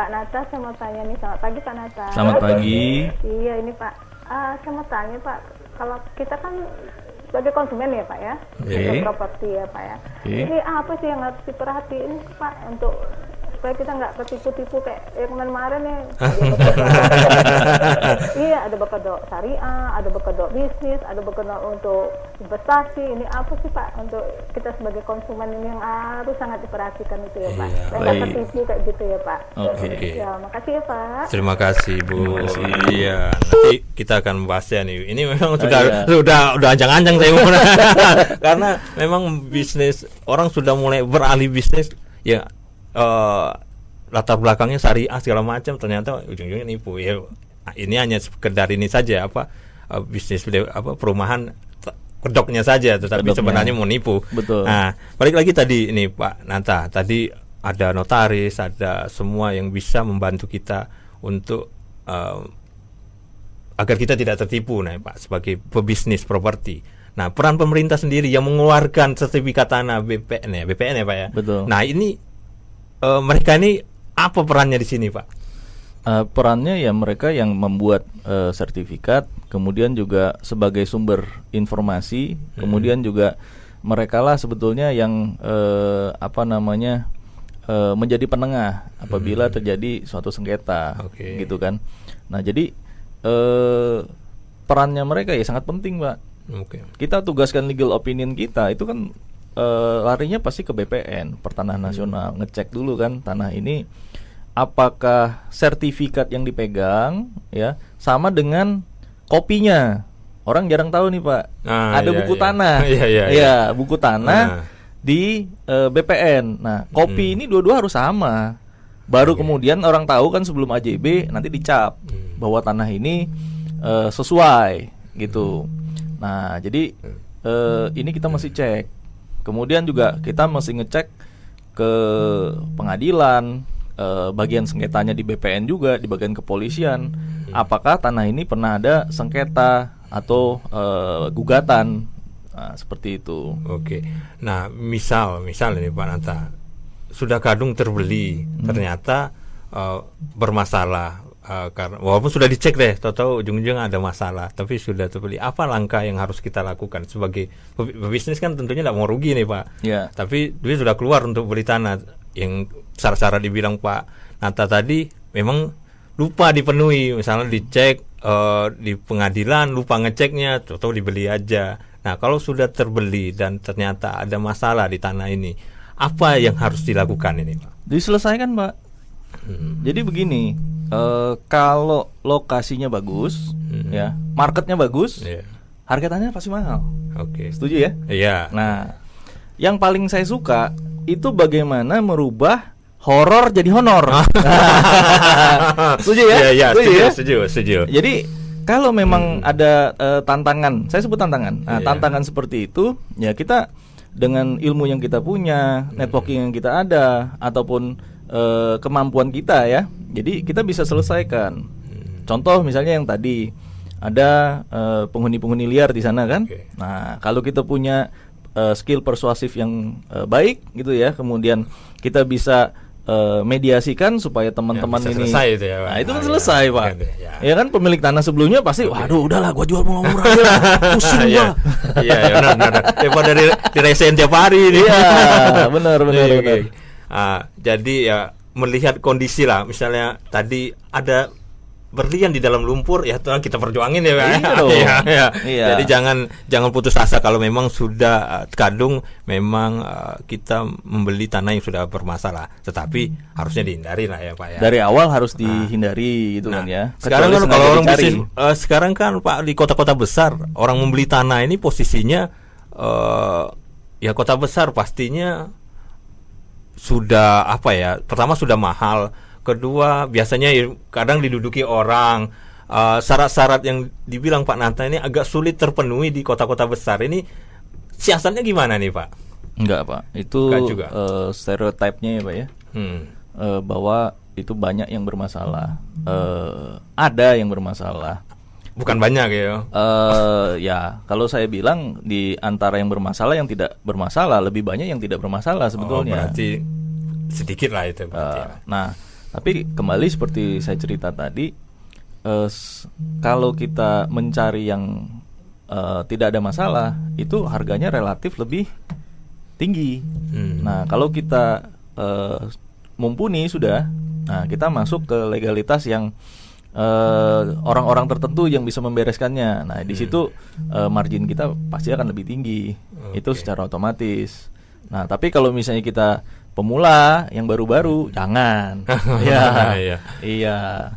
Pak Nata, saya mau tanya nih. Selamat pagi Pak Nata. Selamat pagi. Iya ini Pak, saya mau tanya Pak, kalau kita kan sebagai konsumen ya Pak ya, untuk properti ya Pak ya. Ini apa sih yang harus diperhatiin Pak untuk supaya kita nggak ketipu-tipu kayak yang kemarin ya. Iya, ada berkedok syariah, ada berkedok bisnis, ada berkedok untuk investasi. Ini apa sih Pak untuk kita sebagai konsumen ini yang harus sangat diperhatikan itu ya Pak. Dan nggak ketipu kayak gitu ya Pak. Oke. Ya, makasih ya Pak. Terima kasih Bu. Iya, nanti kita akan membahasnya nih. Ini memang sudah anjang-anjang saya mau. Karena memang bisnis orang sudah mulai beralih bisnis ya. Latar belakangnya syariah segala macam, ternyata ujung-ujungnya nipu ya. Nah, ini hanya sekedar ini saja bisnis perumahan kedoknya saja, tetapi sebenarnya mau nipu. Betul. Nah, balik lagi tadi ini Pak Nanta, tadi ada notaris, ada semua yang bisa membantu kita untuk agar kita tidak tertipu, nah Pak, sebagai pebisnis properti. Nah, peran pemerintah sendiri yang mengeluarkan sertifikat tanah BPN ya Pak ya. Betul. Nah, ini mereka ini apa perannya di sini Pak? Perannya ya mereka yang membuat sertifikat, kemudian juga sebagai sumber informasi, kemudian juga mereka lah sebetulnya yang menjadi penengah apabila terjadi suatu sengketa, gitu kan. Nah jadi perannya mereka ya sangat penting Pak. Kita tugaskan legal opinion kita itu kan larinya pasti ke BPN, Pertanahan Nasional, ngecek dulu kan tanah ini apakah sertifikat yang dipegang ya sama dengan kopinya. Orang jarang tahu nih Pak. Ada buku tanah. Iya, buku tanah di BPN. Nah, kopi ini dua-dua harus sama. Baru kemudian orang tahu kan sebelum AJB nanti dicap bahwa tanah ini sesuai gitu. Nah, jadi ini kita mesti cek. Kemudian juga kita mesti ngecek ke pengadilan, bagian sengketanya di BPN juga, di bagian kepolisian. Apakah tanah ini pernah ada sengketa atau gugatan, seperti itu. Oke. Nah, misal ini Pak Nanta, sudah kadung terbeli, ternyata bermasalah. Karena walaupun sudah dicek deh, tahu-tahu ujung-ujungnya ada masalah, tapi sudah terbeli. Apa langkah yang harus kita lakukan sebagai pebisnis? Kan tentunya tidak mau rugi nih Pak. Tapi duit sudah keluar untuk beli tanah. Yang syarat-syarat dibilang Pak Nanta tadi memang lupa dipenuhi. Misalnya dicek di pengadilan, lupa ngeceknya, tahu-tahu dibeli aja. Nah kalau sudah terbeli dan ternyata ada masalah di tanah ini, apa yang harus dilakukan ini Pak? Diselesaikan Pak. Jadi begini, kalau lokasinya bagus, ya, marketnya bagus, harga tanahnya pasti mahal. Setuju ya? Iya. Nah, yang paling saya suka itu bagaimana merubah horor jadi honor. Setuju ya? Iya, setuju. Jadi kalau memang ada tantangan, saya sebut tantangan. Nah, tantangan seperti itu, ya kita dengan ilmu yang kita punya, networking yang kita ada, ataupun kemampuan kita ya, jadi kita bisa selesaikan. Contoh misalnya yang tadi ada penghuni-penghuni liar di sana kan. Nah kalau kita punya skill persuasif yang baik gitu ya, kemudian kita bisa mediasikan supaya teman-teman ini selesai itu ya, Pak. Nah itu kan selesai Pak. Ya kan pemilik tanah sebelumnya pasti waduh udahlah gua jual murah-murah aja lah, pusing gua. Iya benar. Daripada diresein tiap hari ini. Iya benar. Jadi ya melihat kondisi lah, misalnya tadi ada berlian di dalam lumpur, ya Tuhan kita perjuangin ya Pak. Iya. Jadi jangan putus asa kalau memang sudah kadung memang kita membeli tanah yang sudah bermasalah, tetapi harusnya dihindari lah ya Pak ya. Dari awal harus dihindari gitu kan ya. Sekarang kan kalau orang bisnis sekarang kan Pak di kota-kota besar orang membeli tanah ini posisinya ya kota besar pastinya sudah pertama sudah mahal, kedua biasanya kadang diduduki orang. Syarat-syarat yang dibilang Pak Nanta ini agak sulit terpenuhi di kota-kota besar. Ini siasatnya gimana nih Pak? Enggak Pak, itu stereotipnya ya Pak ya, bahwa itu banyak yang bermasalah. Ada yang bermasalah, bukan banyak ya. Ya kalau saya bilang di antara yang bermasalah, yang tidak bermasalah lebih banyak yang tidak bermasalah sebetulnya. Berarti sedikit lah itu berarti. Nah Tapi kembali seperti saya cerita tadi, kalau kita mencari yang tidak ada masalah, itu harganya relatif lebih tinggi. Nah, kalau kita mumpuni sudah, nah kita masuk ke legalitas yang orang-orang tertentu yang bisa membereskannya. Nah, di situ margin kita pasti akan lebih tinggi. Itu secara otomatis. Nah, tapi kalau misalnya kita pemula yang baru-baru, jangan. Iya.